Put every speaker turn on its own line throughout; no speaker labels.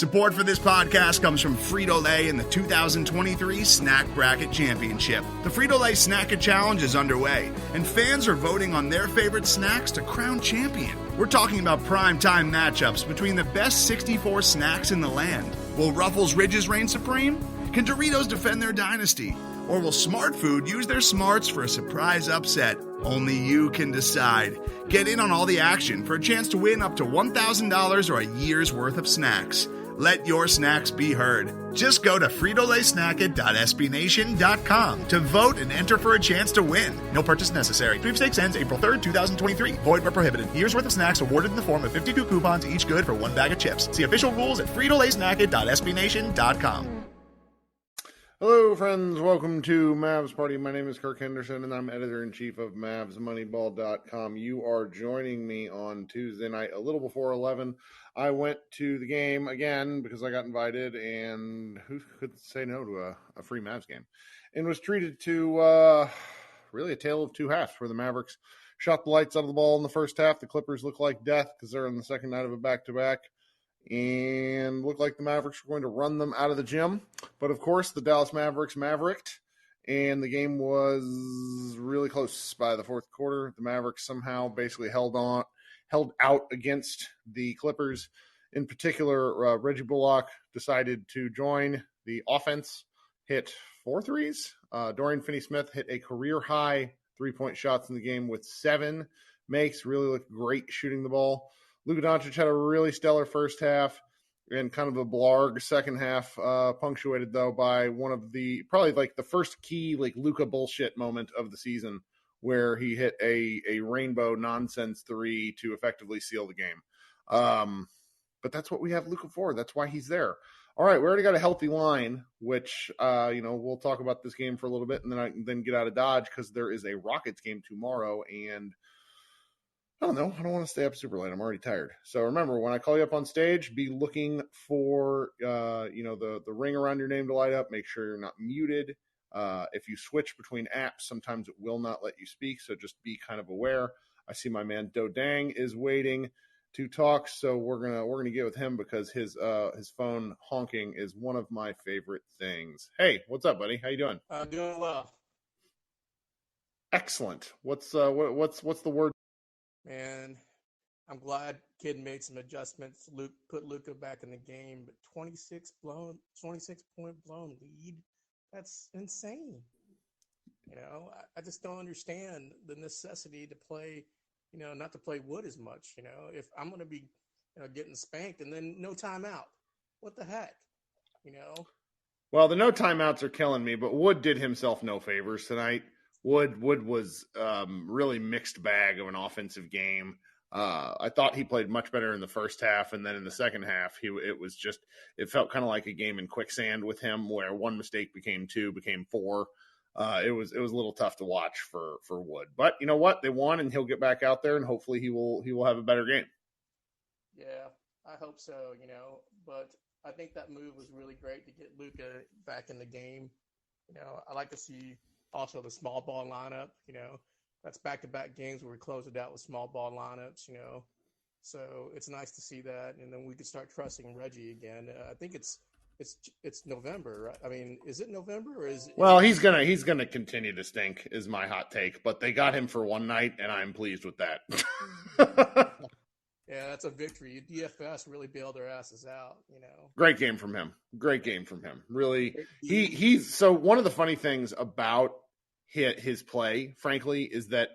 Support for this podcast comes from Frito-Lay in the 2023 Snack Bracket Championship. The Frito-Lay Snack-It Challenge is underway, and fans are voting on their favorite snacks to crown champion. We're talking about prime-time matchups between the best 64 snacks in the land. Will Ruffles Ridges reign supreme? Can Doritos defend their dynasty? Or will Smart Food use their smarts for a surprise upset? Only you can decide. Get in on all the action for a chance to win up to $1,000 or a year's worth of snacks. Let your snacks be heard. Just go to fritolaysnacket.sbnation.com to vote and enter for a chance to win. No purchase necessary. Sweepstakes ends April 3rd, 2023. Void where prohibited. Year's worth of snacks awarded in the form of 52 coupons, each good for one bag of chips. See official rules at fritolaysnacket.sbnation.com.
Hello, friends. Welcome to Mavs Party. My name is Kirk Henderson, and I'm editor-in-chief of MavsMoneyball.com. You are joining me on Tuesday night, a little before 11. I went to the game again because I got invited, and who could say no to a free Mavs game? And was treated to really a tale of two halves where the Mavericks shot the lights out of the ball in the first half. The Clippers look like death because they're on the second night of a back-to-back. And looked like the Mavericks were going to run them out of the gym. But, of course, the Dallas Mavericks mavericked, and the game was really close by the fourth quarter. The Mavericks somehow basically held out against the Clippers. In particular, Reggie Bullock decided to join the offense, hit 4 threes. Dorian Finney-Smith hit a career-high three-point shots in the game with 7 makes, really looked great shooting the ball. Luka Doncic had a really stellar first half and kind of a blarg second half, punctuated, though, by one of the probably like the first key like Luka bullshit moment of the season where he hit a rainbow nonsense 3 to effectively seal the game. But that's what we have Luka for. That's why he's there. All right, we already got a healthy line, which, we'll talk about this game for a little bit and then get out of Dodge because there is a Rockets game tomorrow, and I don't know. I don't want to stay up super late. I'm already tired. So remember, when I call you up on stage, be looking for, the ring around your name to light up. Make sure you're not muted. If you switch between apps, sometimes it will not let you speak. So just be kind of aware. I see my man Dodang is waiting to talk. So we're gonna get with him because his phone honking is one of my favorite things. Hey, what's up, buddy? How you doing?
I'm doing well.
Excellent. What's the word?
Man, I'm glad Kid made some adjustments. Put Luka back in the game, but 26-point blown lead. That's insane. I just don't understand the necessity to play, not to play Wood as much. If I'm going to be, getting spanked and then no timeout, what the heck,
Well, the no timeouts are killing me, but Wood did himself no favors tonight. Wood was really mixed bag of an offensive game. I thought he played much better in the first half, and then in the second half, it felt kind of like a game in quicksand with him, where one mistake became 2, became 4. It was a little tough to watch for Wood, but you know what? They won, and he'll get back out there, and hopefully he will have a better game.
Yeah, I hope so. But I think that move was really great to get Luka back in the game. I like to see also the small ball lineup, that's back-to-back games where we close it out with small ball lineups, so it's nice to see that. And then we can start trusting Reggie again. I think it's November, right? I mean, is it November or is it?
Well, he's gonna continue to stink is my hot take, but they got him for one night and I'm pleased with that.
Yeah, that's a victory. DFS really bailed their asses out,
Great game from him. Really, he's so one of the funny things about his play, frankly, is that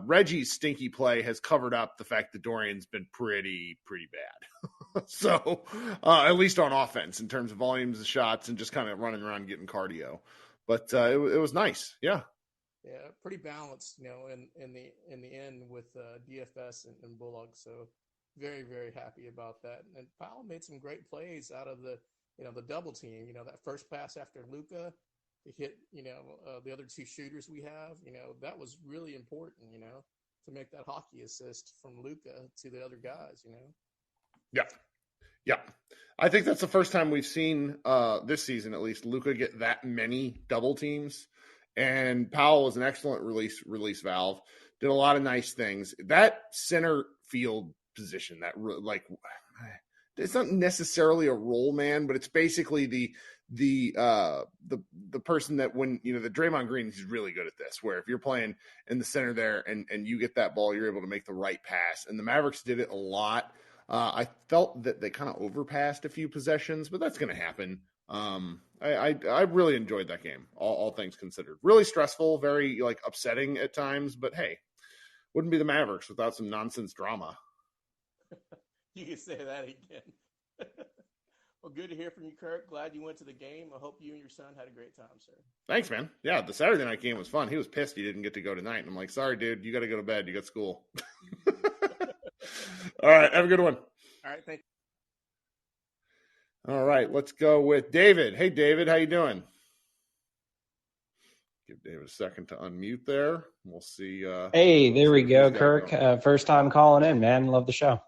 Reggie's stinky play has covered up the fact that Dorian's been pretty bad. So at least on offense, in terms of volumes of shots and just kind of running around getting cardio. But it was nice, yeah.
Yeah, pretty balanced, in the end with DFS and Bullock. So very, very happy about that. And Powell made some great plays out of the double team. That first pass after Luka to hit, the other 2 shooters we have. That was really important. To make that hockey assist from Luka to the other guys.
Yeah. I think that's the first time we've seen this season, at least, Luka get that many double teams. And Powell was an excellent release valve, did a lot of nice things. That center field position, it's not necessarily a roll man, but it's basically the person that when, the Draymond Green, he's really good at this, where if you're playing in the center there and you get that ball, you're able to make the right pass. And the Mavericks did it a lot. I felt that they kind of overpassed a few possessions, but that's going to happen. I really enjoyed that game, all things considered. Really stressful, very upsetting at times, but hey, wouldn't be the Mavericks without some nonsense drama.
You can say that again. Well, good to hear from you, Kirk. Glad you went to the game. I hope you and your son had a great time, sir.
Thanks, man. Yeah, the Saturday night game was fun. He was pissed he didn't get to go tonight. And I'm like, sorry, dude, you got to go to bed. You got school. All right, have a good one.
All right, thank
you. All right, let's go with David. Hey, David, how you doing? Give David a second to unmute there. We'll see.
Hey, there we go, Kirk. First time calling in, man. Love the show.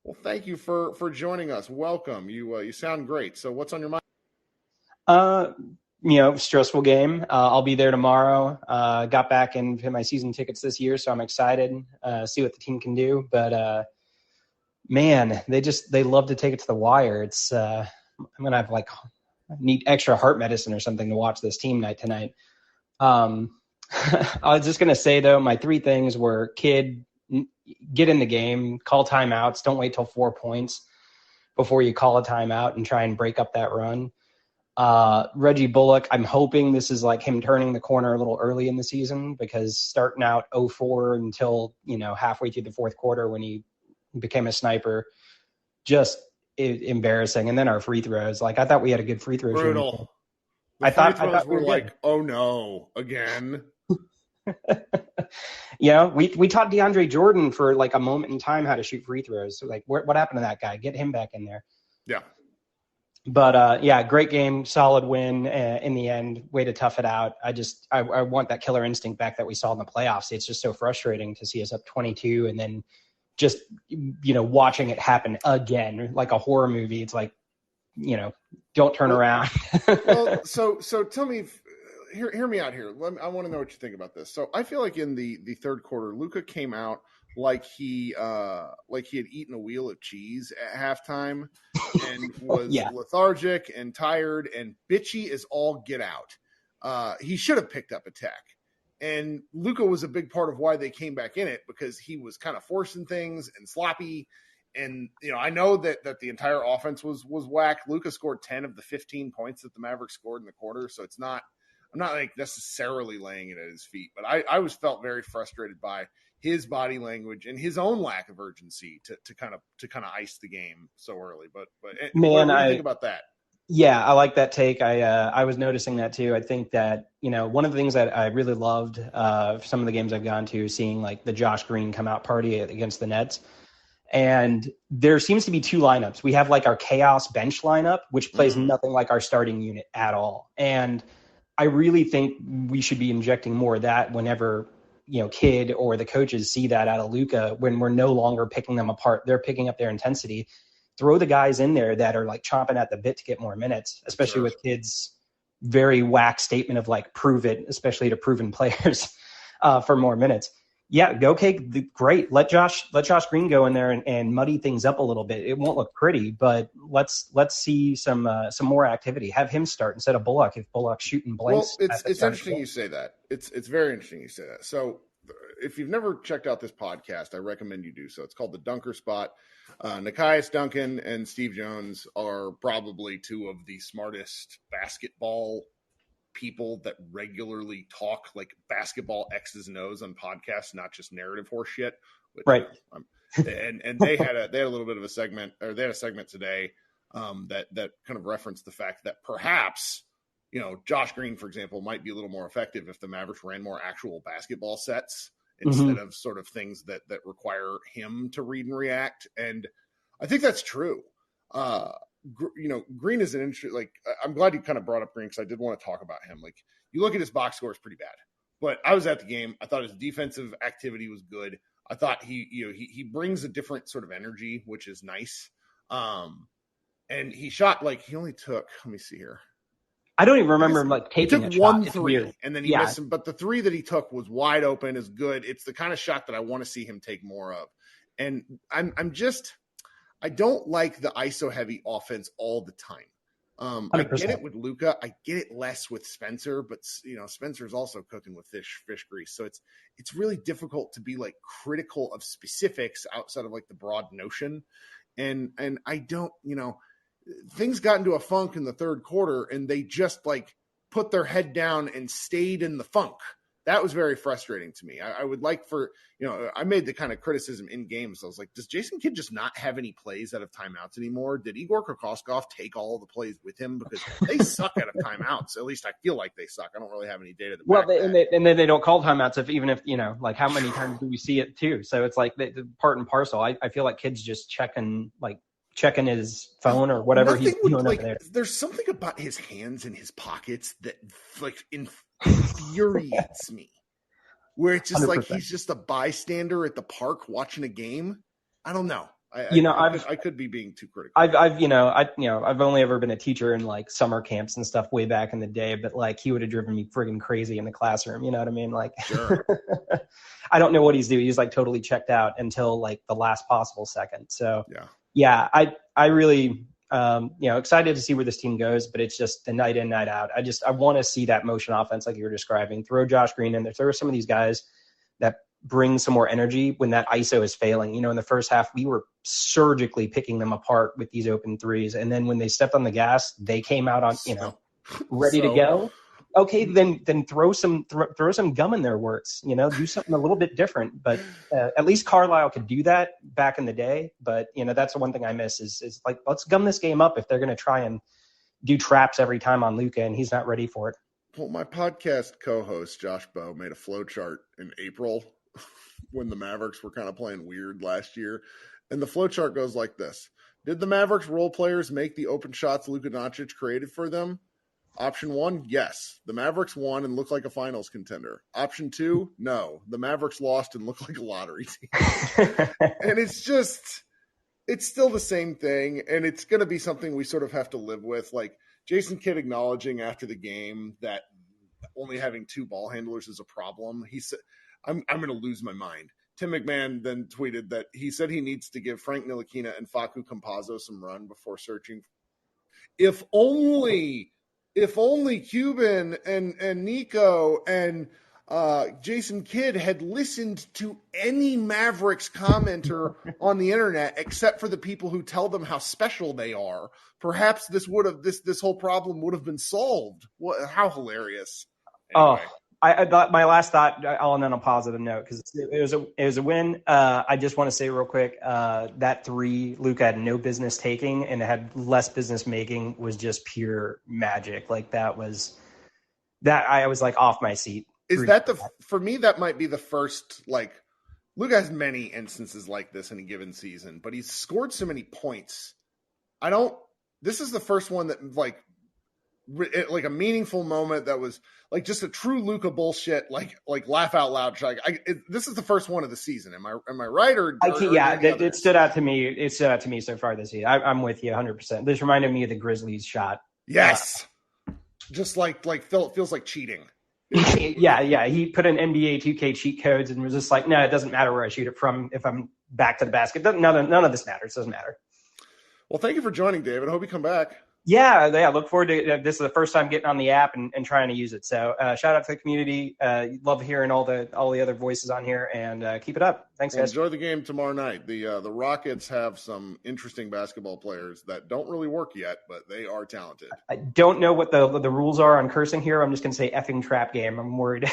Well, thank you for joining us. Welcome. You sound great. So what's on your
mind? Stressful game. I'll be there tomorrow. Got back into my season tickets this year, so I'm excited. See what the team can do. But man, they love to take it to the wire. It's I'm gonna have need extra heart medicine or something to watch this team night tonight. I was just gonna say though, my 3 things were get in the game, call timeouts. Don't wait till 4 points before you call a timeout and try and break up that run. Reggie Bullock, I'm hoping this is him turning the corner a little early in the season, because starting out 0-4 until, halfway through the fourth quarter when he became a sniper, just embarrassing. And then our free throws, I thought we had a good free throw.
Brutal.
I thought
we were like, oh no, again.
We taught DeAndre Jordan for a moment in time how to shoot free throws. So what happened to that guy? Get him back in there.
Yeah.
But great game, solid win in the end. Way to tough it out. I want that killer instinct back that we saw in the playoffs. It's just so frustrating to see us up 22 and then just watching it happen again like a horror movie. It's don't turn around.
Well, so tell me. Hear me out here. I want to know what you think about this. So I feel like in the third quarter, Luka came out like he had eaten a wheel of cheese at halftime and was lethargic and tired and bitchy as all get out. He should have picked up a tech. And Luka was a big part of why they came back in it, because he was kind of forcing things and sloppy. And, I know that the entire offense was whack. Luka scored 10 of the 15 points that the Mavericks scored in the quarter. So I'm not necessarily laying it at his feet, but I was felt very frustrated by his body language and his own lack of urgency to kind of ice the game so early. But
man,
what do you think about that?
Yeah, I like that take. I was noticing that too. I think that, one of the things that I really loved some of the games I've gone to, seeing the Josh Green come out party against the Nets. And there seems to be 2 lineups. We have our chaos bench lineup, which plays nothing like our starting unit at all. And I really think we should be injecting more of that whenever, Kid or the coaches see that out of Luka, when we're no longer picking them apart. They're picking up their intensity. Throw the guys in there that are chomping at the bit to get more minutes, especially with Kid's very whack statement of prove it, especially to proven players for more minutes. Yeah, go Cake. Great. Let Josh Green go in there and muddy things up a little bit. It won't look pretty, but let's see some more activity. Have him start instead of Bullock. If Bullock's shooting blanks.
Well, it's interesting you say that. It's very interesting you say that. So if you've never checked out this podcast, I recommend you do so. It's called The Dunker Spot. Nekias Duncan and Steve Jones are probably 2 of the smartest basketball people that regularly talk basketball X's and O's on podcasts, not just narrative horse shit.
Right.
And they had a little bit of a segment, or they had a segment today that kind of referenced the fact that perhaps, Josh Green, for example, might be a little more effective if the Mavericks ran more actual basketball sets instead of sort of things that require him to read and react. And I think that's true. Green is an interesting, I'm glad you kind of brought up Green, because I did want to talk about him. You look at his box score, is pretty bad, but I was at the game. I thought his defensive activity was good. I thought he brings a different sort of energy, which is nice. And he shot, he only took, let me see here.
I don't even remember him taking
he took one 3 and then he missed him. But the 3 that he took was wide open, is good. It's the kind of shot that I want to see him take more of. And I don't like the ISO heavy offense all the time. I get it with Luka. I get it less with Spencer, but Spencer's also cooking with fish grease. So it's really difficult to be like critical of specifics outside of like the broad notion. And I don't, things got into a funk in the third quarter and they just like put their head down and stayed in the funk. That was very frustrating to me. I would like for, I made the kind of criticism in games. I was like, does Jason Kidd just not have any plays out of timeouts anymore? Did Igor Kokoskov take all the plays with him? Because they suck out of timeouts. At least I feel like they suck. I don't really have any data to back that.
And then they don't call timeouts even if, like how many times do we see it too? So it's like the part and parcel. I feel like Kidd's just checking his phone or whatever he's doing over there.
There's something about his hands in his pockets that like infuriates me. Where it's just 100%. Like he's just a bystander at the park watching a game. I don't know. I could be being too critical.
I've only ever been a teacher in like summer camps and stuff way back in the day, but like he would have driven me friggin' crazy in the classroom. You know what I mean? Like,
sure.
I don't know what he's doing. He's like totally checked out until like the last possible second. So yeah, I really, excited to see where this team goes, but it's just the night in, night out. I want to see that motion offense like you were describing. Throw Josh Green in there. Throw some of these guys that bring some more energy when that ISO is failing. In the first half, we were surgically picking them apart with these open threes. And then when they stepped on the gas, they came out on, ready to go. Okay, then throw some gum in their works, do something a little bit different. But at least Carlisle could do that back in the day. But, that's the one thing I miss is like, let's gum this game up if they're going to try and do traps every time on Luka and he's not ready for it.
Well, my podcast co-host, Josh Bowe, made a flow chart in April when the Mavericks were kind of playing weird last year. And the flow chart goes like this. Did the Mavericks role players make the open shots Luka Doncic created for them? Option 1, yes. The Mavericks won and looked like a finals contender. Option 2, no. The Mavericks lost and looked like a lottery team. And it's still the same thing. And it's going to be something we sort of have to live with. Like Jason Kidd acknowledging after the game that only having 2 ball handlers is a problem. He said, I'm going to lose my mind. Tim McMahon then tweeted that he said he needs to give Frank Ntilikina and Facu Campazzo some run before searching. If only Cuban and Nico and Jason Kidd had listened to any Mavericks commenter on the internet, except for the people who tell them how special they are, perhaps this whole problem would have been solved. How hilarious! Anyway.
Oh, I thought my last thought. I'll end on a positive note because it was a win. I just want to say real quick that 3 Luka had no business taking and had less business making was just pure magic. Like that was that I was like off my seat.
Is that for me? That might be the first like Luka has many instances like this in a given season, but he's scored so many points. This is the first one that like a meaningful moment that was like just a true Luka bullshit, like laugh out loud. This is the first one of the season. Am I right?
It stood out to me. It stood out to me so far this year. I'm with you 100%. This reminded me of the Grizzlies shot.
Yes. Just like feels like cheating.
Yeah. He put in NBA 2K cheat codes and was just like, no, it doesn't matter where I shoot it from. If I'm back to the basket, none of this matters. It doesn't matter.
Well, thank you for joining, David. I hope you come back.
Yeah. Look forward to this is the first time getting on the app and trying to use it. So shout out to the community. Love hearing all the other voices on here and keep it up. Thanks, guys.
Enjoy the game tomorrow night. The Rockets have some interesting basketball players that don't really work yet, but they are talented.
I don't know what the rules are on cursing here. I'm just going to say effing trap game. I'm worried.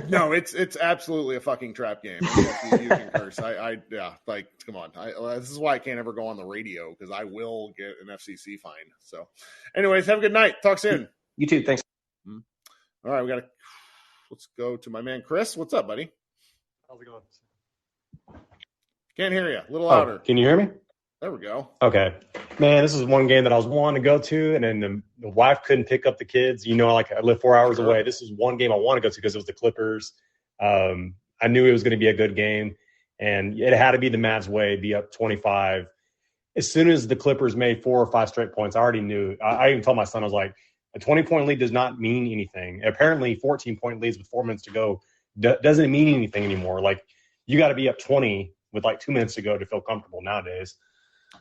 No, it's absolutely a fucking trap game. Yes, you can curse. Come on. This is why I can't ever go on the radio because I will get an FCC fine. So, anyways, have a good night. Talk soon.
You too. Thanks.
All right, let's go to my man Chris. What's up, buddy?
How's it going?
Can't hear you. A little louder.
Can you hear me?
There we go.
Okay. Man, this is one game that I was wanting to go to, and then the wife couldn't pick up the kids. I live 4 hours away. This is one game I want to go to because it was the Clippers. I knew it was going to be a good game, and it had to be the Mavs way, be up 25. As soon as the Clippers made 4 or 5 straight points, I already knew. I even told my son, I was like, a 20-point lead does not mean anything. Apparently, 14-point leads with 4 minutes to go doesn't mean anything anymore. Like, you got to be up 20 with like 2 minutes to go to feel comfortable nowadays.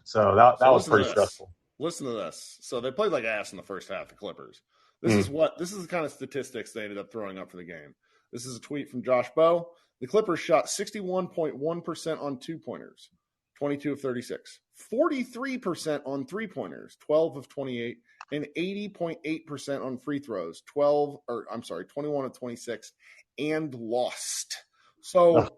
So that was pretty
listen to
stressful.
Listen to this. So they played like ass in the first half, the Clippers. This is the kind of statistics they ended up throwing up for the game. This is a tweet from Josh Bowe. The Clippers shot 61.1% on 2-pointers, 22 of 36, 43% on 3-pointers, 12 of 28, and 80.8% on free throws, 21 of 26, and lost. So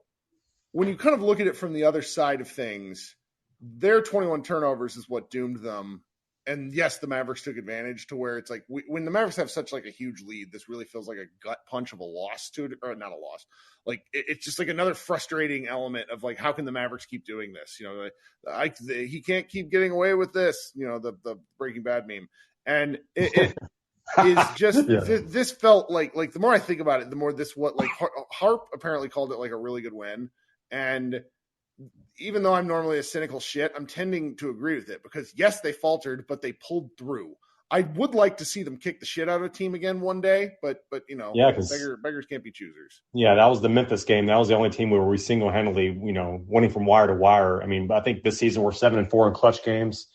when you kind of look at it from the other side of things, their 21 turnovers is what doomed them. And yes, the Mavericks took advantage to where it's like when the Mavericks have such like a huge lead, this really feels like a gut punch of a loss to it, or not a loss. Like it's just like another frustrating element of like, how can the Mavericks keep doing this? You know, he can't keep getting away with this. You know, the Breaking Bad meme, and it is just this felt like the more I think about it, the more this what like Harp apparently called it like a really good win, and even though I'm normally a cynical shit, I'm tending to agree with it because yes, they faltered, but they pulled through. I would like to see them kick the shit out of a team again one day, but you know, beggars can't be choosers.
Yeah, that was the Memphis game. That was the only team where we single-handedly, you know, winning from wire to wire. I mean, I think this season we're 7-4 in clutch games.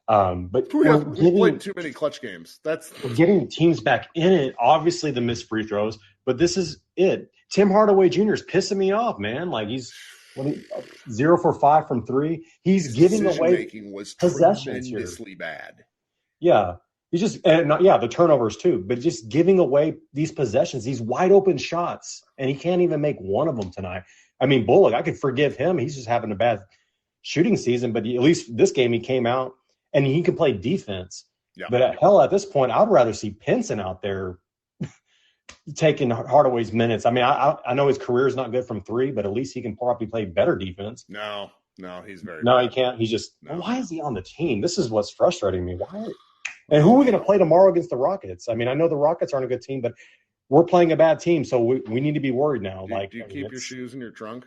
But
we played too many clutch games.
We're getting teams back in it. Obviously, the missed free throws, but this is it. Tim Hardaway Jr. is pissing me off, man. Like he's 0 for 5 from 3. He's giving away
making was
possessions
tremendously bad.
Yeah, he's just the turnovers too, but just giving away these possessions, these wide open shots, and he can't even make one of them tonight. I mean, Bullock, I could forgive him. He's just having a bad shooting season, but at least this game he came out and he can play defense.
Yeah.
But at this point, I'd rather see Pinson out there taking Hardaway's minutes. I mean, I know his career is not good from 3, but at least he can probably play better defense.
No, he's very
No,
bad.
he can't. He's just why is he on the team? This is what's frustrating me. Why? And who are we going to play tomorrow against the Rockets? I mean, I know the Rockets aren't a good team, but we're playing a bad team, so we need to be worried now.
Do you keep your shoes in your trunk?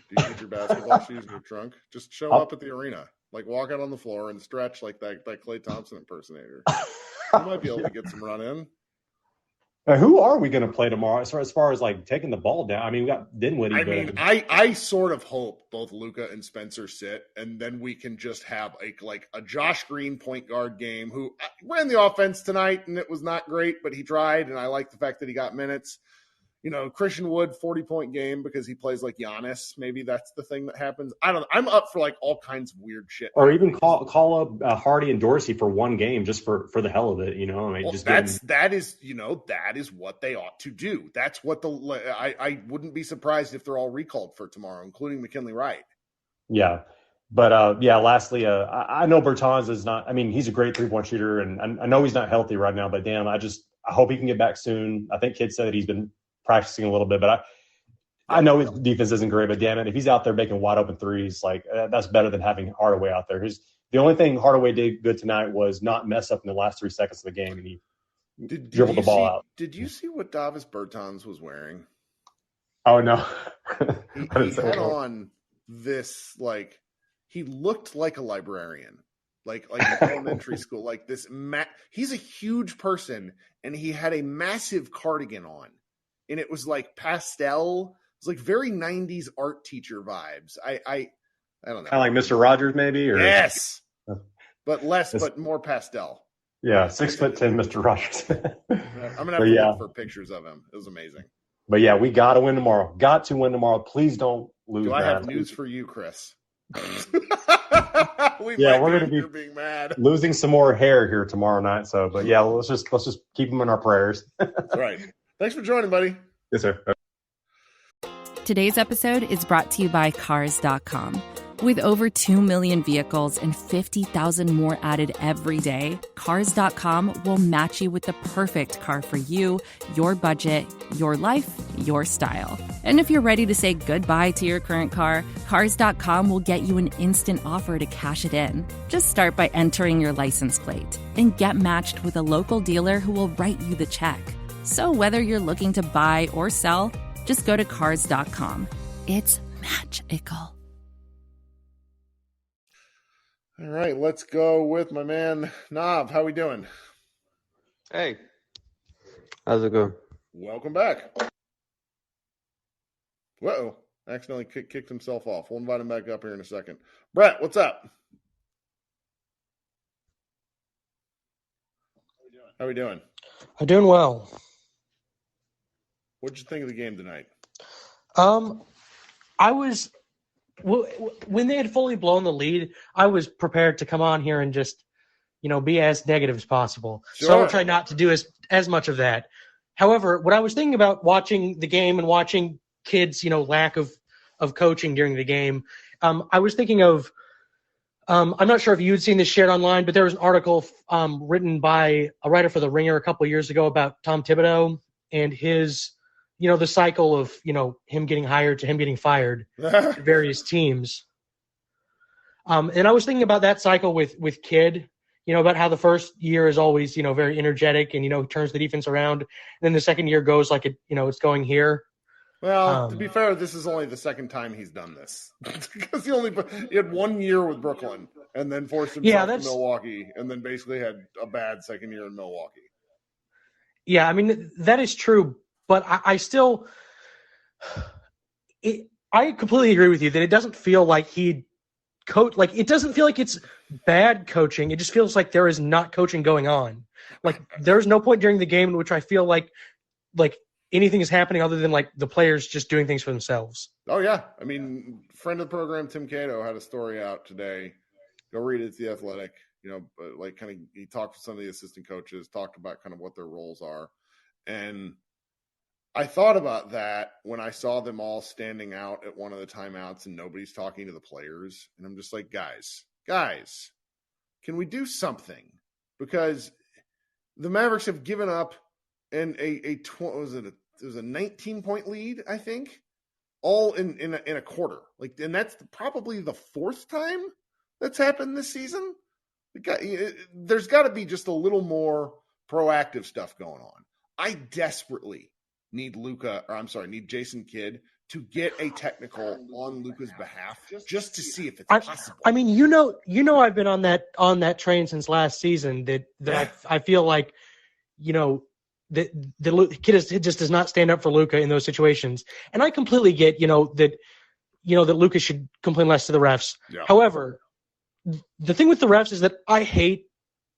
Do you keep your basketball shoes in your trunk? Just show up at the arena. Like walk out on the floor and stretch like that Klay Thompson impersonator. You might be able to get some run in.
Who are we going to play tomorrow as far as like taking the ball down? I mean, we got Dinwiddie.
I sort of hope both Luka and Spencer sit, and then we can just have a Josh Green point guard game who ran the offense tonight, and it was not great, but he tried, and I like the fact that he got minutes. You know, Christian Wood, 40-point game because he plays like Giannis. Maybe that's the thing that happens. I don't know. I'm up for like all kinds of weird shit.
Or even call up Hardy and Dorsey for one game just for the hell of it. You know, I mean,
that is what they ought to do. That's what I wouldn't be surprised if they're all recalled for tomorrow, including McKinley Wright.
Yeah. But, lastly, I know Bertans is not – I mean, he's a great three-point shooter, and I know he's not healthy right now, but, damn, I hope he can get back soon. I think Kid said that he's been practicing a little bit, but I know his defense isn't great, but, damn it, if he's out there making wide-open threes, like that's better than having Hardaway out there. The only thing Hardaway did good tonight was not mess up in the last 3 seconds of the game, and he dribbled the ball out.
Did you see what Davis Bertans was wearing?
Oh, no.
He had on this, like – he looked like a librarian, like in elementary school, like this. He's a huge person, and he had a massive cardigan on, and it was like pastel. It was like very 90s art teacher vibes. I don't know.
Kind of like Mr. Rogers, maybe? Or
yes, but more pastel.
Yeah, 6'10", Mr. Rogers.
I'm gonna have to look for pictures of him. It was amazing.
But yeah, we got to win tomorrow. Got to win tomorrow. Please don't lose.
Do I have news for you, Chris? We're going to be
being mad. Losing some more hair here tomorrow night. So, but yeah, let's just keep them in our prayers.
That's right. Thanks for joining, buddy.
Yes, sir.
Today's episode is brought to you by Cars.com. With over 2 million vehicles and 50,000 more added every day, Cars.com will match you with the perfect car for you, your budget, your life, your style. And if you're ready to say goodbye to your current car, Cars.com will get you an instant offer to cash it in. Just start by entering your license plate and get matched with a local dealer who will write you the check. So whether you're looking to buy or sell, just go to Cars.com. It's magical.
All right, let's go with my man Nav. How we doing?
Hey, how's it going?
Welcome back. Whoa, accidentally kicked himself off. We'll invite him back up here in a second. Brett, what's up? How we doing?
I'm doing well.
What'd you think of the game tonight?
I was when they had fully blown the lead, I was prepared to come on here and just, be as negative as possible.
Sure.
So I will try not to do as much of that. However, what I was thinking about watching the game and watching kids, lack of coaching during the game, I was thinking of I'm not sure if you'd seen this shared online, but there was an article written by a writer for The Ringer a couple of years ago about Tom Thibodeau and his, the cycle of, him getting hired to him getting fired at various teams. And I was thinking about that cycle with Kidd, about how the first year is always, very energetic and, turns the defense around. And then the second year goes like it's going here.
Well, to be fair, this is only the second time he's done this because he had 1 year with Brooklyn and then forced himself to Milwaukee and then basically had a bad second year in Milwaukee.
Yeah, I mean, that is true, but I still I completely agree with you that it doesn't feel like he coach like it doesn't feel like it's bad coaching. It just feels like there is not coaching going on. Like there's no point during the game in which I feel like anything is happening other than like the players just doing things for themselves.
Oh yeah. I mean, friend of the program, Tim Cato, had a story out today. Go read it. It's The Athletic. But he talked to some of the assistant coaches, talked about kind of what their roles are. And I thought about that when I saw them all standing out at one of the timeouts and nobody's talking to the players. And I'm just like, guys, can we do something? Because the Mavericks have given up it was a 19-point lead, I think, all in a quarter. And that's probably the fourth time that's happened this season. There's got to be just a little more proactive stuff going on. I desperately need Jason Kidd to get a technical on Luka's behalf just to see if it's possible.
I mean, I've been on that train since last season that I feel like, the kid just does not stand up for Luka in those situations. And I completely get, that Luka should complain less to the refs. Yeah. However, the thing with the refs is that I hate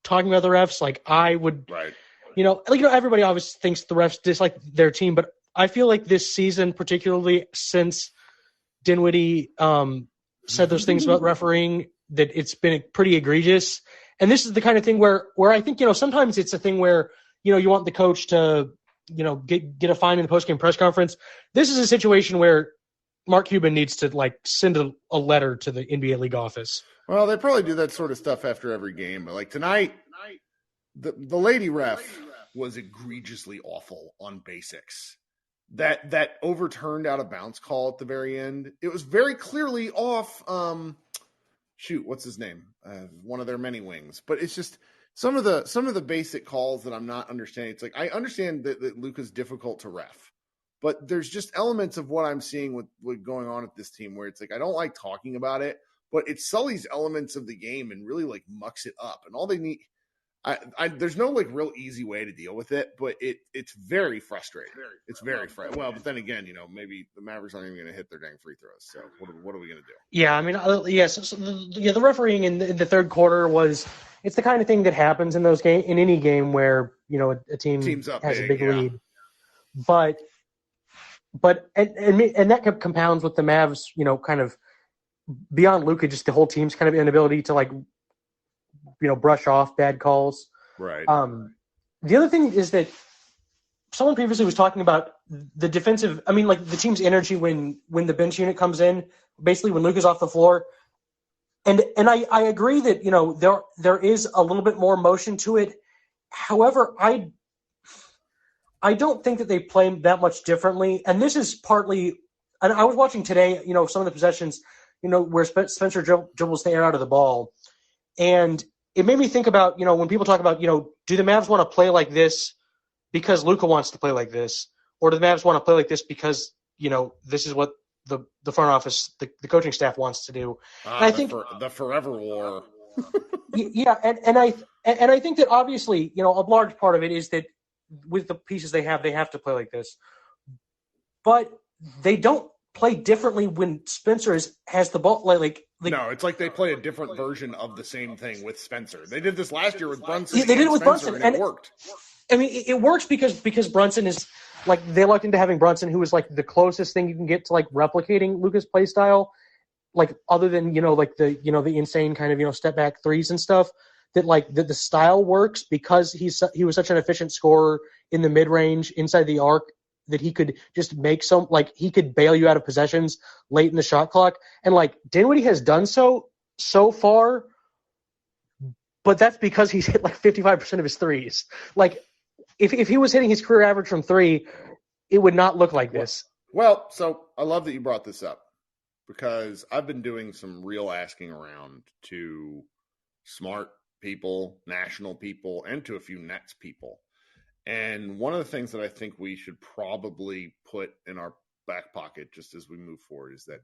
talking about the refs. Like I would, right. Everybody obviously thinks the refs dislike their team, but I feel like this season, particularly since Dinwiddie said those things about refereeing, that it's been pretty egregious. And this is the kind of thing where I think, sometimes it's a thing where, you want the coach to, get a fine in the postgame press conference. This is a situation where Mark Cuban needs to send a letter to the NBA league office.
Well, they probably do that sort of stuff after every game, but tonight, the lady ref was egregiously awful on basics. That overturned out of bounds call at the very end. It was very clearly off. What's his name? One of their many wings, but it's just. Some of the basic calls that I'm not understanding. It's I understand that Luka's difficult to ref, but there's just elements of what I'm seeing with going on at this team where it's I don't like talking about it, but it sullies elements of the game and really mucks it up. And all they need, there's no real easy way to deal with it, but it's very frustrating. It's very frustrating. Well, but then again, maybe the Mavericks aren't even going to hit their dang free throws. So what are we going to do? Yeah,
I mean, the refereeing in the third quarter was. It's the kind of thing that happens in any game where a team has a big lead, but that compounds with the Mavs, kind of beyond Luka, just the whole team's kind of inability to brush off bad calls.
Right.
The other thing is that someone previously was talking about the defensive. I mean, the team's energy when the bench unit comes in, basically when Luka's off the floor. And I agree that, there is a little bit more motion to it. However, I don't think that they play that much differently. And this is partly – and I was watching today, some of the possessions, where Spencer dribbles the air out of the ball. And it made me think about, when people talk about, do the Mavs want to play like this because Luka wants to play like this? Or do the Mavs want to play like this because, this is what – the front office, the coaching staff wants to do. And I think
the forever war.
Yeah. And I think that obviously, a large part of it is that with the pieces they have to play like this, but they don't play differently when Spencer has the ball. Like
no, it's like they play a different version of the same thing with Spencer. They did this last year with Brunson.
Yeah, they did it with
Spencer,
Brunson,
and it worked.
I mean, it works because Brunson is like they looked into having Brunson, who is like the closest thing you can get to like replicating Luka's play style, like other than like the the insane kind of step back threes and stuff. That like the style works because he was such an efficient scorer in the mid range inside the arc that he could just make he could bail you out of possessions late in the shot clock, and like Dinwiddie has done so far, but that's because he's hit like 55% of his threes. Like if he was hitting his career average from three, it would not look like this.
Well, so I love that you brought this up because I've been doing some real asking around to smart people, national people, and to a few Nets people. And one of the things that I think we should probably put in our back pocket just as we move forward is that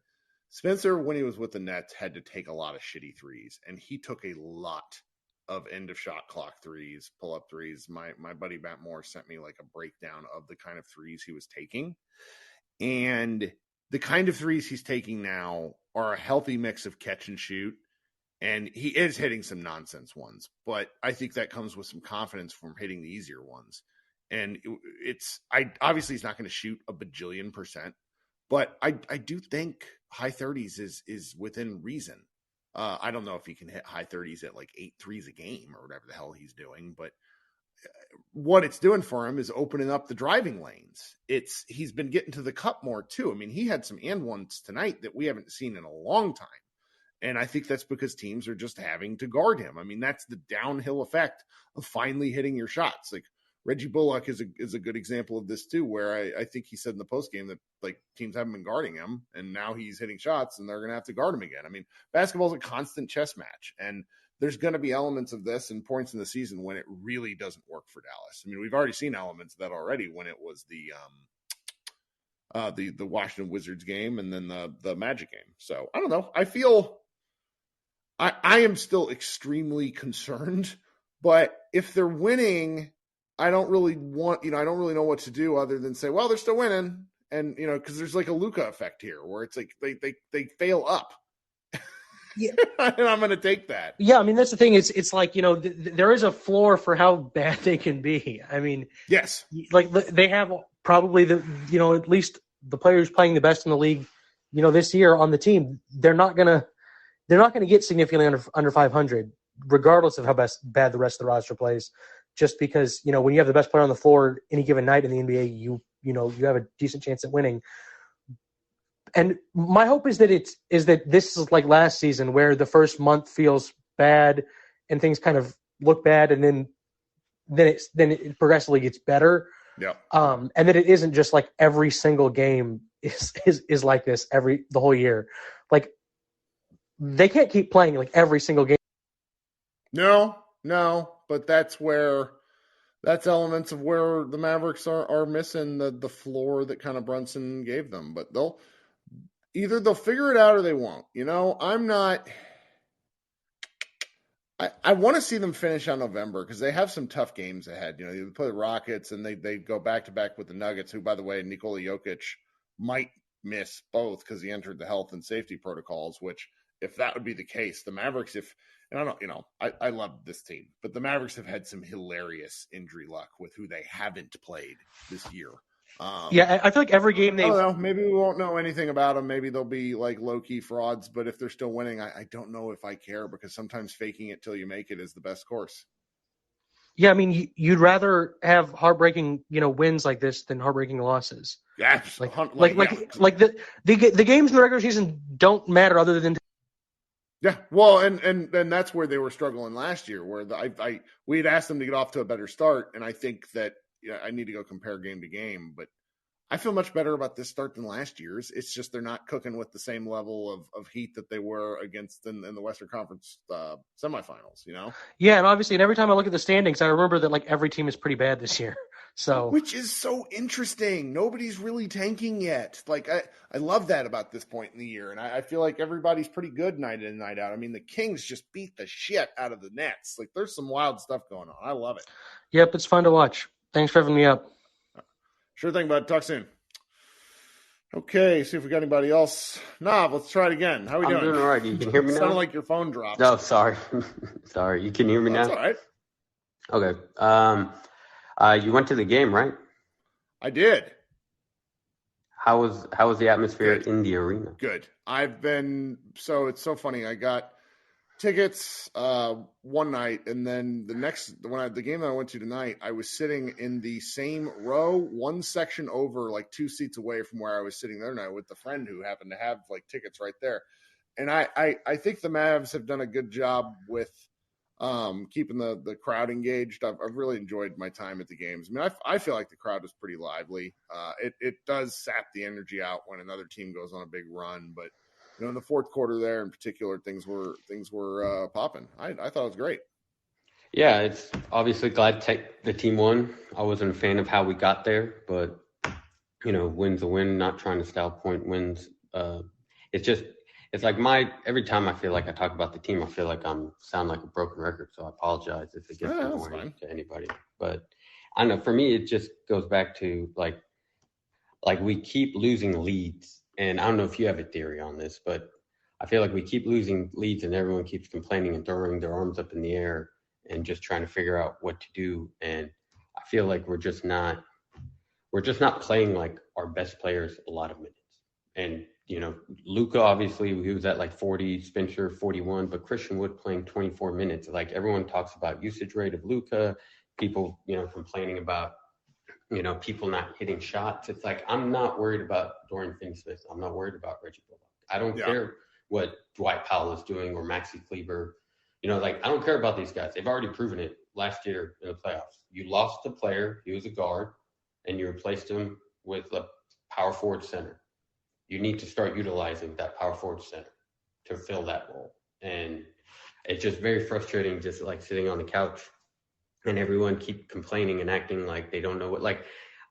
Spencer, when he was with the Nets, had to take a lot of shitty threes, and he took a lot of end of shot clock threes, pull up threes. My buddy Matt Moore sent me like a breakdown of the kind of threes he was taking. And the kind of threes he's taking now are a healthy mix of catch and shoot. And he is hitting some nonsense ones, but I think that comes with some confidence from hitting the easier ones. And obviously he's not going to shoot a bajillion %, but I do think high 30s is within reason. I don't know if he can hit high 30s at like 8 threes a game or whatever the hell he's doing, but what it's doing for him is opening up the driving lanes. He's been getting to the cup more too. I mean, he had some and ones tonight that we haven't seen in a long time. And I think that's because teams are just having to guard him. I mean, that's the downhill effect of finally hitting your shots. Like Reggie Bullock is a good example of this too, where I think he said in the postgame that like teams haven't been guarding him, and now he's hitting shots, and they're going to have to guard him again. I mean, basketball is a constant chess match, and there's going to be elements of this and points in the season when it really doesn't work for Dallas. I mean, we've already seen elements of that already when it was the Washington Wizards game and then the Magic game. So I don't know. I feel. I am still extremely concerned, but if they're winning, I don't really know what to do other than say, well, they're still winning. And, because there's like a Luka effect here where it's like they fail up. Yeah. And I'm going to take that.
Yeah. I mean, that's the thing. It's like, there is a floor for how bad they can be. I mean,
yes,
like they have probably at least the players playing the best in the league, this year on the team. They're not going to get significantly under 500, regardless of how bad the rest of the roster plays. Just because when you have the best player on the floor any given night in the NBA, you have a decent chance at winning. And my hope is that this is like last season, where the first month feels bad and things kind of look bad, and then it progressively gets better.
Yeah.
And that it isn't just like every single game is like this the whole year. Like, they can't keep playing like every single game.
No, but that's elements of where the Mavericks are missing the floor that kind of Brunson gave them. But they'll figure it out or they won't. I want to see them finish on November because they have some tough games ahead. They play the Rockets and they go back to back with the Nuggets, who, by the way, Nikola Jokic might miss both because he entered the health and safety protocols, which, if that would be the case, the Mavericks, I love this team, but the Mavericks have had some hilarious injury luck with who they haven't played this year.
Yeah, I feel like every game
I don't know. Maybe we won't know anything about them. Maybe they'll be like low-key frauds, but if they're still winning, I don't know if I care, because sometimes faking it till you make it is the best course.
Yeah, I mean, you'd rather have heartbreaking, wins like this than heartbreaking losses.
Yeah,
the games in the regular season don't matter other than.
Yeah, well, and that's where they were struggling last year, where we had asked them to get off to a better start, and I think that I need to go compare game to game, but I feel much better about this start than last year's. It's just they're not cooking with the same level of heat that they were against in the Western Conference semifinals,
Yeah, and obviously, and every time I look at the standings, I remember that like every team is pretty bad this year. So,
which is so interesting. Nobody's really tanking yet. Like I love that about this point in the year, and I feel like everybody's pretty good night in and night out. I mean, the Kings just beat the shit out of the Nets. Like, there's some wild stuff going on. I love it.
Yep, it's fun to watch. Thanks for having me up.
Sure thing, bud. Talk soon. Okay, see if we got anybody else. Nav, let's try it again. How we
I'm
doing?
doing all right. You can hear me
It
now?
sounded like your phone dropped.
No, sorry. Sorry. You can hear me
That's
now?
all right.
Okay. You went to the game, right?
I did.
How was the atmosphere
Good.
in the arena?
Good. It's so funny. I got tickets one night, and then the game that I went to tonight, I was sitting in the same row, one section over, like 2 seats away from where I was sitting the other night with the friend who happened to have like tickets right there. And I think the Mavs have done a good job with keeping the crowd engaged. I've really enjoyed my time at the games. I mean, I feel like the crowd was pretty lively. It does sap the energy out when another team goes on a big run, but in the fourth quarter there in particular, things were popping. I thought it was great.
Yeah, it's obviously glad the team won. I wasn't a fan of how we got there, but win's a win. Not trying to style point wins. It's like every time I feel like I talk about the team, I feel like sound like a broken record. So I apologize if it gets annoying to anybody. But I don't know. For me, it just goes back to like we keep losing leads, and I don't know if you have a theory on this, but I feel like we keep losing leads, and everyone keeps complaining and throwing their arms up in the air and just trying to figure out what to do. And I feel like we're just not playing like our best players a lot of minutes. And Luka, obviously, he was at like 40, Spencer 41, but Christian Wood playing 24 minutes. Like everyone talks about usage rate of Luka, people, complaining about, people not hitting shots. It's like, I'm not worried about Dorian Finney-Smith. I'm not worried about Reggie Bullock. I don't care what Dwight Powell is doing or Maxi Kleber. I don't care about these guys. They've already proven it last year in the playoffs. You lost a player. He was a guard, and you replaced him with a power forward center. You need to start utilizing that power forward center to fill that role. And it's just very frustrating, just like sitting on the couch and everyone keep complaining and acting like they don't know what,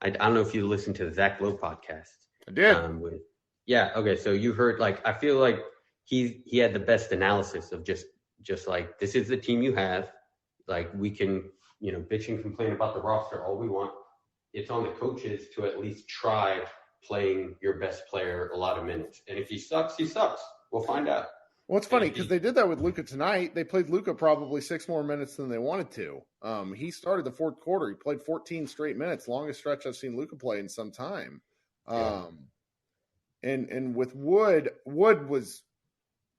I don't know if you listened to the Zach Lowe podcast.
I did.
Okay. So you heard, I feel like he had the best analysis of just like, this is the team you have. Like we can, bitch and complain about the roster all we want. It's on the coaches to at least try playing your best player a lot of minutes. And if he sucks, he sucks. We'll find out.
Well, it's funny because they did that with Luka tonight. They played Luka probably 6 more minutes than they wanted to. He started the fourth quarter. He played 14 straight minutes, longest stretch I've seen Luka play in some time. And with Wood was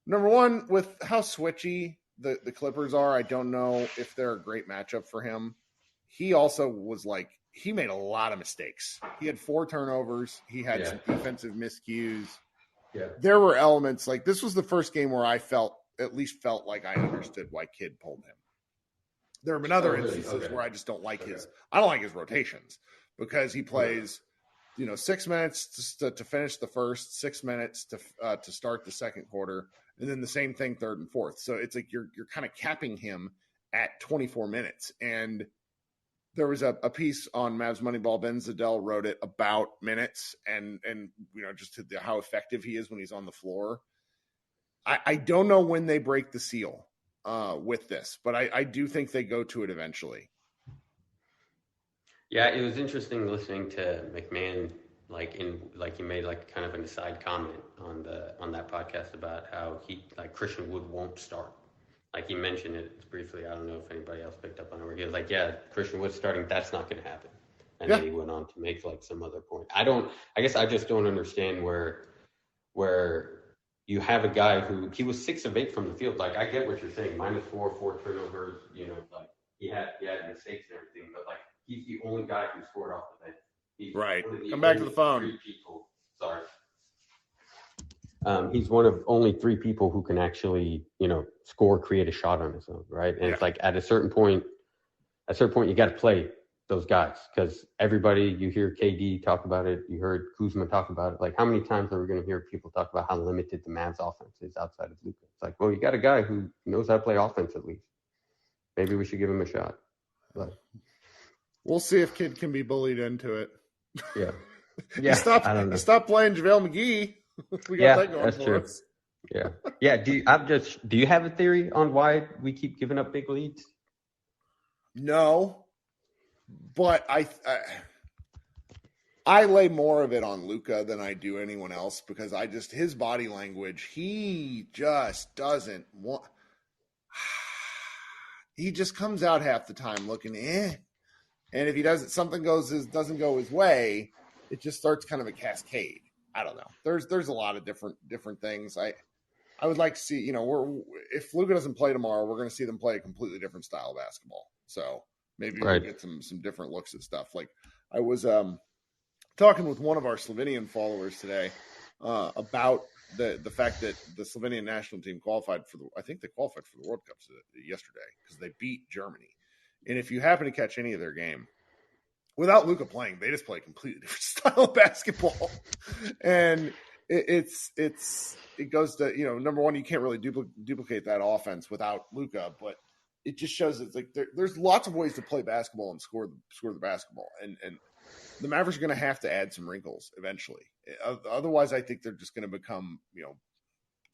number one with how switchy the Clippers are. I don't know if they're a great matchup for him. He also was he made a lot of mistakes. He had 4 turnovers. He had some defensive miscues.
Yeah.
There were elements this was the first game where I felt like I understood why Kidd pulled him. There have been other instances where I just don't like his rotations because he plays, 6 minutes to finish the first, 6 minutes to start the second quarter, and then the same thing third and fourth. So it's like you're kind of capping him at 24 minutes. And there was a piece on Mavs Moneyball. Ben Zadell wrote it about minutes and just how effective he is when he's on the floor. I don't know when they break the seal with this, but I do think they go to it eventually.
Yeah, it was interesting listening to McMahon, he made kind of an aside comment on that podcast about how Christian Wood won't start. He mentioned it briefly. I don't know if anybody else picked up on it. Where he was like, "Yeah, Christian Wood starting. That's not going to happen." And then he went on to make some other point. I guess I just don't understand where you have a guy who he was 6 of 8 from the field. I get what you're saying. -4, 4 turnovers. He had mistakes and everything, but he's the only guy who scored off the bench. He's
right. Come back to the phone.
3 people. Sorry. He's one of only 3 people who can actually, score, create a shot on his own, right? And it's at a certain point, you got to play those guys because everybody, you hear KD talk about it, you heard Kuzma talk about it. How many times are we going to hear people talk about how limited the Mavs offense is outside of Luka? It's well, you got a guy who knows how to play offense at least. Maybe we should give him a shot. But
we'll see if Kidd can be bullied into it.
Yeah.
I don't know. Stop playing JaVale McGee. We got that going for us.
Yeah. Yeah. Do you have a theory on why we keep giving up big leads?
No, but I lay more of it on Luka than I do anyone else because his body language, he just doesn't want. He just comes out half the time looking and if something doesn't go his way, it just starts kind of a cascade. I don't know. There's a lot of different things. I would like to see, if Luka doesn't play tomorrow, we're going to see them play a completely different style of basketball. So maybe we'll get some different looks at stuff. Like I was talking with one of our Slovenian followers today about the fact that the Slovenian national team qualified for the World Cup yesterday because they beat Germany. And if you happen to catch any of their game, without Luka playing, they just play a completely different style of basketball. And it goes to, number one, you can't really duplicate that offense without Luka, but it just shows it's like there's lots of ways to play basketball and score the basketball. And the Mavericks are going to have to add some wrinkles eventually. Otherwise, I think they're just going to become,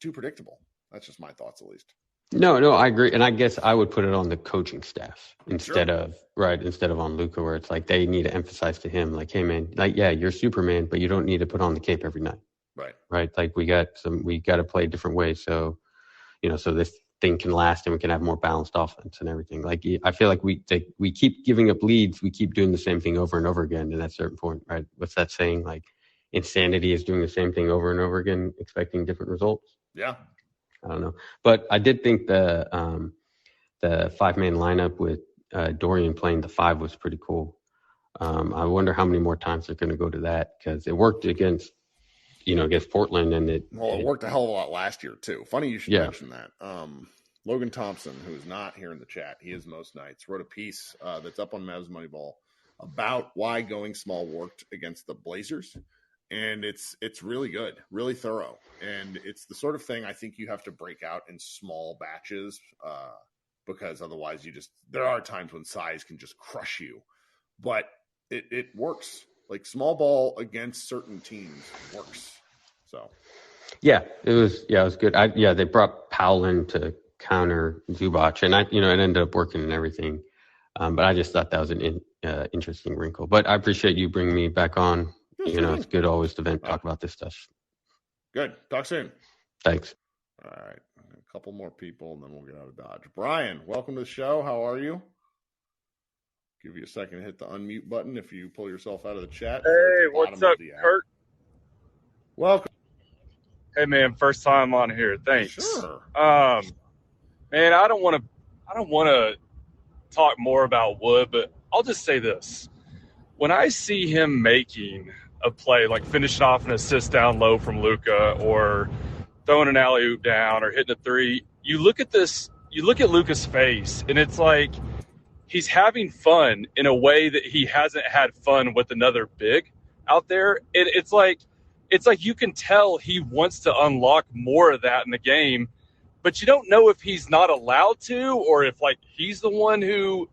too predictable. That's just my thoughts, at least.
No, I agree. And I guess I would put it on the coaching staff instead of on Luka, where it's like they need to emphasize to him, like, hey, man, like, yeah, you're Superman, but you don't need to put on the cape every night. Right. Like we got to play different ways. So, so this thing can last and we can have more balanced offense and everything. Like, I feel like we keep giving up leads. We keep doing the same thing over and over again. And at a certain point, right? What's that saying? Like, insanity is doing the same thing over and over again, expecting different results.
Yeah.
I don't know. But I did think the 5-man lineup with Dorian playing the 5 was pretty cool. I wonder how many more times they're going to go to that because it worked against Portland and it
worked a hell of a lot last year too. Funny you should mention that. Logan Thompson, who is not here in the chat, he is most nights, wrote a piece that's up on Mavs Moneyball about why going small worked against the Blazers. And it's really good, really thorough. And it's the sort of thing I think you have to break out in small batches because otherwise there are times when size can just crush you. But it works. Like small ball against certain teams works. So. Yeah,
it was good. They brought Powell in to counter Zubac and it ended up working and everything. But I just thought that was an interesting wrinkle. But I appreciate you bringing me back on. It's good always to talk about this stuff.
Good. Talk soon.
Thanks.
All right. A couple more people, and then we'll get out of Dodge. Brian, welcome to the show. How are you? Give you a second to hit the unmute button if you pull yourself out of the chat.
Hey, what's up, Kirk?
Welcome.
Hey, man, first time on here. Thanks.
Sure.
Man, I don't want to talk more about Wood, but I'll just say this. When I see him making a play, like finishing off an assist down low from Luka or throwing an alley-oop down or hitting a three, you look at Luka's face, and it's like he's having fun in a way that he hasn't had fun with another big out there. It's like you can tell he wants to unlock more of that in the game, but you don't know if he's not allowed to or if, like, he's the one who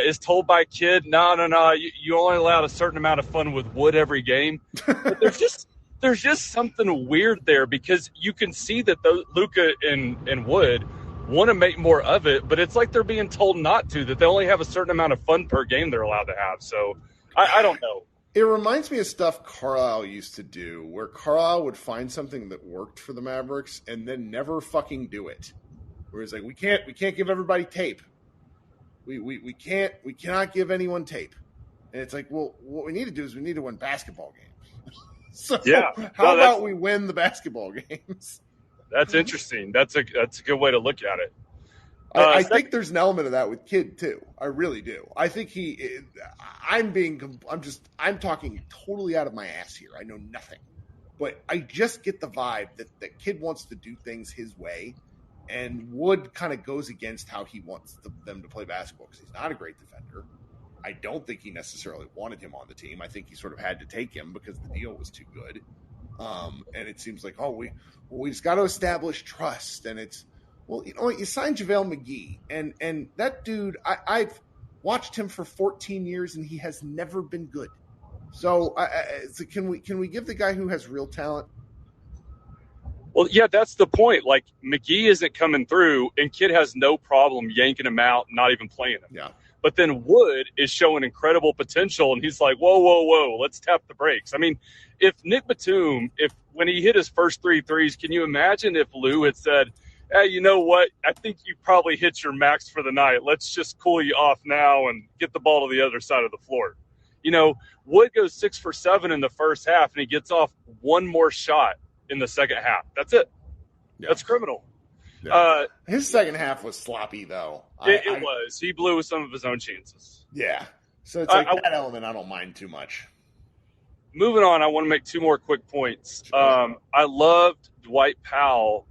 is told by Kid, no, you only allowed a certain amount of fun with Wood every game. But there's just something weird there because you can see that Luka and Wood want to make more of it, but it's like they're being told not to, that they only have a certain amount of fun per game they're allowed to have. So I don't know.
It reminds me of stuff Carlisle used to do, where Carlisle would find something that worked for the Mavericks and then never fucking do it. Where it's like, we can't give everybody tape. We cannot give anyone tape. And it's like, well, what we need to do is we need to win basketball games. So how about we win the basketball games?
That's interesting. That's a good way to look at it.
I think there's an element of that with Kid too. I really do. I think I'm talking totally out of my ass here. I know nothing, but I just get the vibe that Kid wants to do things his way, and Wood kind of goes against how he wants them to play basketball because he's not a great defender. I don't think he necessarily wanted him on the team. I think he sort of had to take him because the deal was too good. And it seems like, we just got to establish trust. And it's, well, you signed JaVale McGee, and that dude, I've watched him for 14 years, and he has never been good. So can we give the guy who has real talent?
Well, yeah, that's the point. Like, McGee isn't coming through, and Kid has no problem yanking him out, not even playing him.
Yeah.
But then Wood is showing incredible potential, and he's like, whoa, let's tap the brakes. I mean, if Nick Batum, when he hit his first 3 threes, can you imagine if Lou had said, hey, you know what? I think you probably hit your max for the night. Let's just cool you off now and get the ball to the other side of the floor. Wood goes 6 for 7 in the first half, and he gets off one more shot in the second half. That's it. Yeah. That's criminal.
Yeah. His second half was sloppy, though.
It was. He blew some of his own chances.
Yeah. So it's like that element I don't mind too much.
Moving on, I want to make 2 more quick points. Sure. I loved Dwight Powell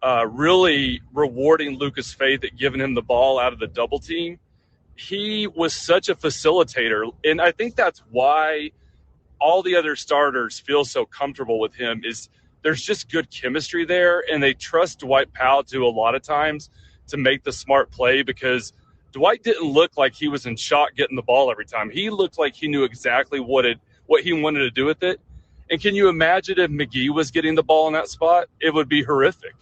really rewarding Luka's faith at giving him the ball out of the double team. He was such a facilitator, and I think that's why all the other starters feel so comfortable with him is there's just good chemistry there, and they trust Dwight Powell to a lot of times to make the smart play because Dwight didn't look like he was in shock getting the ball every time. He looked like he knew exactly what he wanted to do with it. And can you imagine if McGee was getting the ball in that spot? It would be horrific.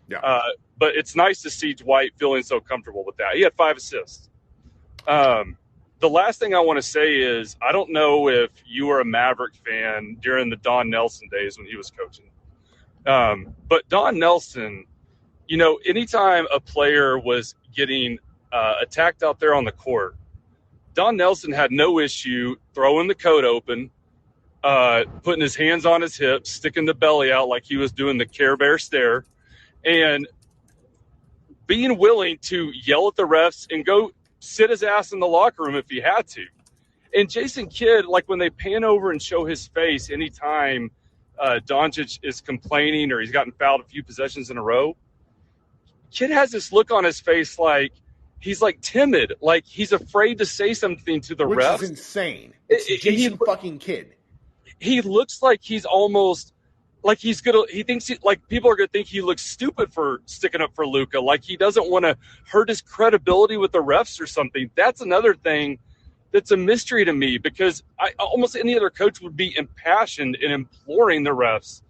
Yeah.
But it's nice to see Dwight feeling so comfortable with that. He had 5 assists. The last thing I want to say is I don't know if you were a Maverick fan during the Don Nelson days when he was coaching. But Don Nelson, anytime a player was getting attacked out there on the court, Don Nelson had no issue throwing the coat open, putting his hands on his hips, sticking the belly out like he was doing the Care Bear stare, and being willing to yell at the refs and go sit his ass in the locker room if he had to. And Jason Kidd, like when they pan over and show his face anytime Doncic is complaining or he's gotten fouled a few possessions in a row, Kidd has this look on his face like he's like timid, like he's afraid to say something to the refs.
Which is insane. It's Jason fucking Kidd.
He looks like he's almost like he thinks like people are gonna think he looks stupid for sticking up for Luka, like he doesn't want to hurt his credibility with the refs or something. That's another thing that's a mystery to me because almost any other coach would be impassioned in imploring the refs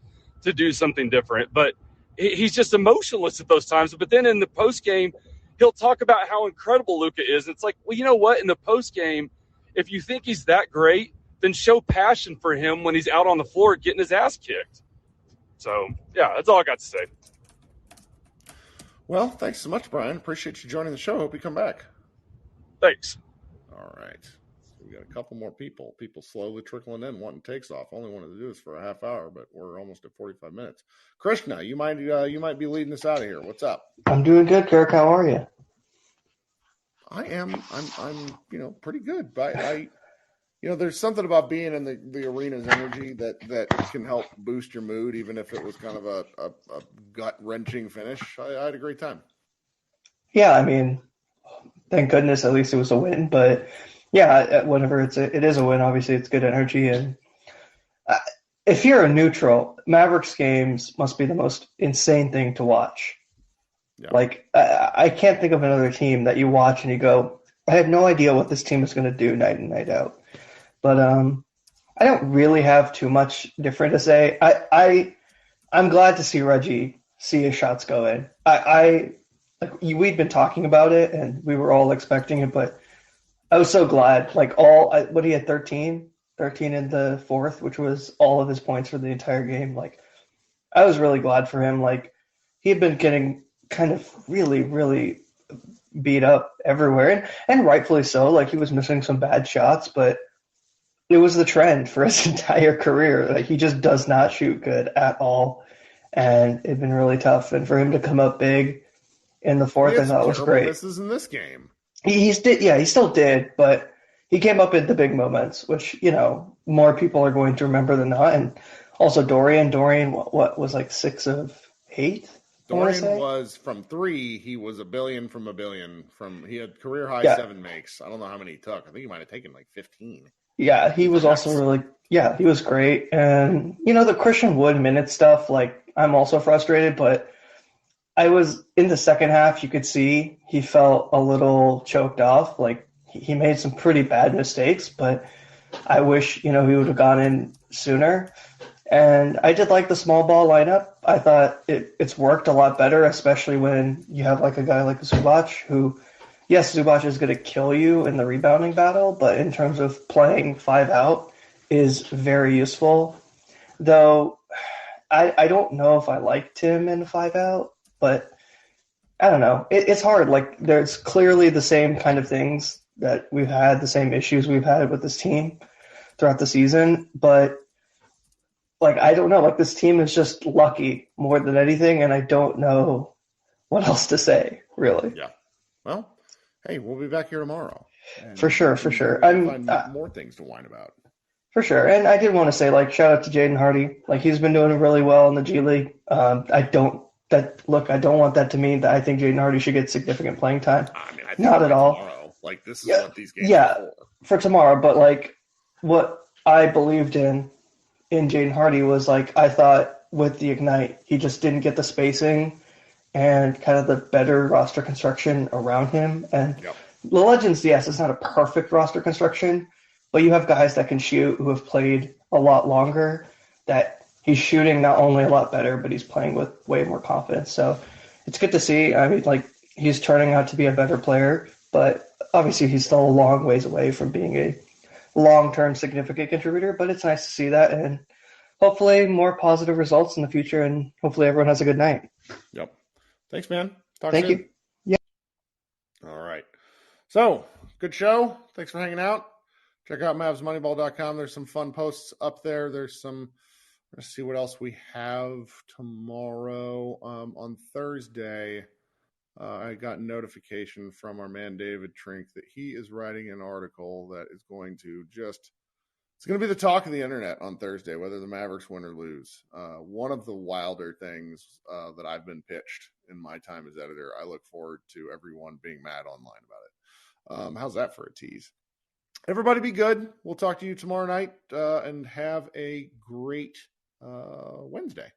to do something different, but he's just emotionless at those times. But then in the post game, he'll talk about how incredible Luka is. It's like, well, you know what? In the post game, if you think he's that great, then show passion for him when he's out on the floor getting his ass kicked. So, yeah, that's all I got to say.
Well, thanks so much, Brian. Appreciate you joining the show. Hope you come back.
Thanks.
All right. So we got a couple more people. People slowly trickling in, wanting takes off. Only wanted to do this for a half hour, but we're almost at 45 minutes. Krishna, you might be leading us out of here. What's up?
I'm doing good, Kirk. How are you?
I'm pretty good. But there's something about being in the arena's energy that can help boost your mood, even if it was kind of a gut-wrenching finish. I had a great time.
Yeah, I mean, thank goodness at least it was a win. But, yeah, whenever it is a win, obviously it's good energy. And if you're a neutral, Mavericks games must be the most insane thing to watch.
Yeah.
Like, I can't think of another team that you watch and you go, I have no idea what this team is going to do night in, night out. But I don't really have too much different to say. I'm glad to see Reggie see his shots go in. We'd been talking about it and we were all expecting it, but I was so glad. Like what he had 13 in the fourth, which was all of his points for the entire game. Like I was really glad for him. Like he had been getting kind of really, really beat up everywhere, and rightfully so. Like he was missing some bad shots, but it was the trend for his entire career. Like he just does not shoot good at all, and it'd been really tough. And for him to come up big in the fourth, I thought was great.
Misses in this game.
He still did, but he came up in the big moments, which more people are going to remember than not. And also Dorian, what was like 6 of 8?
Dorian was from 3. He was a billion from a billion. He had career high 7 makes. I don't know how many he took. I think he might have taken like 15.
Yeah, he was also really. Yeah, he was great. And the Christian Wood minute stuff. Like I'm also frustrated, but I was in the second half. You could see he felt a little choked off. Like he made some pretty bad mistakes, but I wish he would have gone in sooner. And I did like the small ball lineup. I thought it's worked a lot better, especially when you have like a guy like Zubac who yes, Zubac is going to kill you in the rebounding battle, but in terms of playing 5 out is very useful. Though I don't know if I liked him in 5 out, but I don't know. It's hard. Like, there's clearly the same kind of things that we've had, the same issues we've had with this team throughout the season, but like, I don't know. Like, this team is just lucky more than anything, and I don't know what else to say, really.
Yeah. Well, hey, we'll be back here tomorrow.
For sure.
We'll find more things to whine about.
For sure. And I did want to say, like, shout out to Jaden Hardy. Like, he's been doing really well in the G League. I don't want that to mean that I think Jaden Hardy should get significant playing time.
I mean, I think
Not at all.
Tomorrow, like, this is what these games are
for tomorrow. But, like, what I believed in Jaden Hardy was, like, I thought with the Ignite, he just didn't get the spacing and kind of the better roster construction around him. And the Legends, yes, it's not a perfect roster construction, but you have guys that can shoot who have played a lot longer, that he's shooting not only a lot better, but he's playing with way more confidence. So it's good to see. I mean, like, he's turning out to be a better player, but obviously he's still a long ways away from being a long-term significant contributor, but it's nice to see that, and hopefully more positive results in the future, and hopefully everyone has a good night.
Yep. Thanks, man. Talk
Thank
soon.
you. Yeah.
All right. So, good show. Thanks for hanging out. Check out MavsMoneyball.com. There's some fun posts up there. Let's see what else we have tomorrow. On Thursday, I got notification from our man David Trink that he is writing an article that is going to it's going to be the talk of the internet on Thursday, whether the Mavericks win or lose. One of the wilder things that I've been pitched in my time as editor. I look forward to everyone being mad online about it. How's that for a tease? Everybody be good. We'll talk to you tomorrow night, and have a great Wednesday.